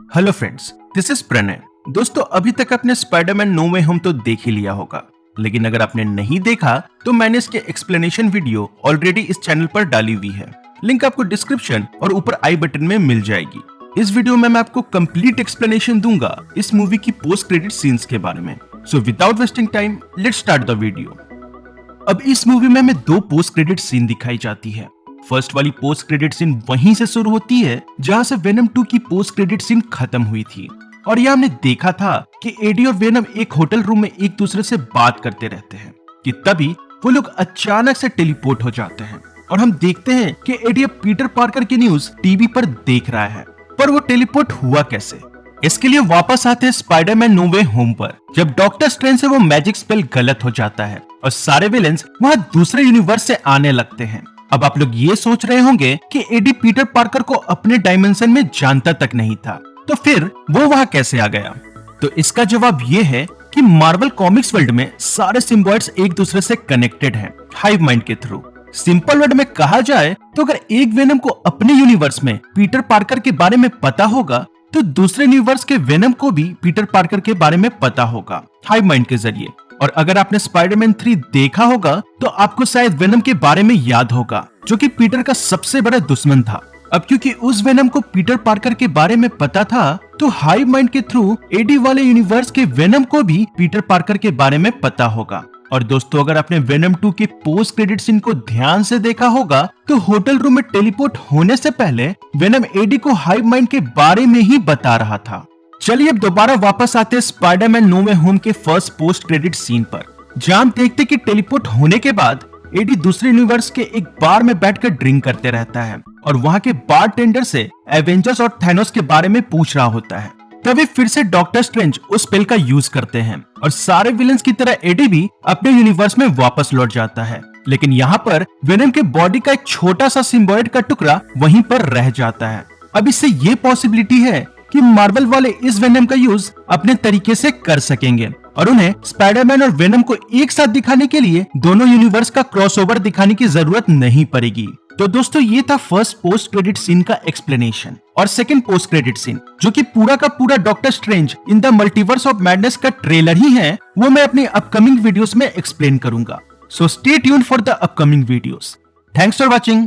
Hello friends, this is Pranay. दोस्तों, अभी तक आपने स्पाइडरमैन नो वे होम तो देख ही लिया होगा, लेकिन अगर आपने नहीं देखा तो मैंने इसके एक्सप्लेनेशन वीडियो ऑलरेडी इस चैनल पर डाली हुई है। लिंक आपको डिस्क्रिप्शन और ऊपर आई बटन में मिल जाएगी। इस वीडियो में मैं आपको कंप्लीट एक्सप्लेनेशन दूंगा इस मूवी की पोस्ट क्रेडिट सीन्स के बारे में। So without wasting time, let's start the video. अब इस मूवी में हमें दो पोस्ट क्रेडिट सीन दिखाई जाती है। फर्स्ट वाली पोस्ट क्रेडिट सीन वहीं से शुरू होती है जहां से वेनम 2 की पोस्ट क्रेडिट सीन खत्म हुई थी, और यह हमने देखा था कि एडी और वेनम एक होटल रूम में एक दूसरे से बात करते रहते हैं कि तभी वो लोग अचानक से टेलीपोर्ट हो जाते हैं और हम देखते हैं कि एडी अब पीटर पार्कर की न्यूज टीवी पर देख रहा है। पर वो टेलीपोर्ट हुआ कैसे? इसके लिए वापस आते हैं स्पाइडरमैन नो वे होम पर, जब डॉक्टर स्ट्रेंज से वो मैजिक स्पेल गलत हो जाता है और सारे विलेंस वहां दूसरे यूनिवर्स से आने लगते हैं। अब आप लोग ये सोच रहे होंगे कि एडी पीटर पार्कर को अपने डायमेंशन में जानता तक नहीं था, तो फिर वो वहां कैसे आ गया? तो इसका जवाब ये है कि मार्वल कॉमिक्स वर्ल्ड में सारे सिम्बॉइड्स एक दूसरे से कनेक्टेड हैं हाइव माइंड के थ्रू। सिंपल वर्ड में कहा जाए तो अगर एक वेनम को अपने यूनिवर्स में पीटर पार्कर के बारे में पता होगा तो दूसरे यूनिवर्स के वेनम को भी पीटर पार्कर के बारे में पता होगा हाइव माइंड के जरिए। और अगर आपने स्पाइडरमैन 3 देखा होगा तो आपको शायद वेनम के बारे में याद होगा, जो कि पीटर का सबसे बड़ा दुश्मन था। अब क्योंकि उस वेनम को पीटर पार्कर के बारे में पता था, तो हाइव माइंड के थ्रू एडी वाले यूनिवर्स के वेनम को भी पीटर पार्कर के बारे में पता होगा। और दोस्तों, अगर आपने वेनम 2 के पोस्ट क्रेडिट सीन को ध्यान से देखा होगा तो होटल रूम में टेलीपोर्ट होने से पहले वेनम एडी को हाइव माइंड के बारे में ही बता रहा था। चलिए अब दोबारा वापस आते हैं स्पाइडरमैन नो वे होम के फर्स्ट पोस्ट क्रेडिट सीन पर, जहां हम देखते कि टेलीपोर्ट होने के बाद एडी दूसरे यूनिवर्स के एक बार में बैठकर ड्रिंक करते रहता है और वहां के बार टेंडर से एवेंजर्स और थैनोस के बारे में पूछ रहा होता है। तभी फिर से डॉक्टर स्ट्रेंज उस स्पेल का यूज करते हैं और सारे विलेंस की तरह एडी भी अपने यूनिवर्स में वापस लौट जाता है। लेकिन यहाँ पर वेनम के बॉडी का एक छोटा सा सिम्बॉइड का टुकड़ा वहीं पर रह जाता है। अब इससे ये पॉसिबिलिटी है कि मार्वल वाले इस वेनम का यूज अपने तरीके से कर सकेंगे और उन्हें स्पाइडरमैन और वेनम को एक साथ दिखाने के लिए दोनों यूनिवर्स का क्रॉसओवर दिखाने की जरूरत नहीं पड़ेगी। तो दोस्तों, ये था फर्स्ट पोस्ट क्रेडिट सीन का एक्सप्लेनेशन। और सेकंड पोस्ट क्रेडिट सीन, जो कि पूरा का पूरा doctor strange in the multiverse of madness का ट्रेलर ही है, वो मैं अपने अपकमिंग वीडियोस में एक्सप्लेन करूंगा। So stay tuned for the upcoming videos. Thanks for watching.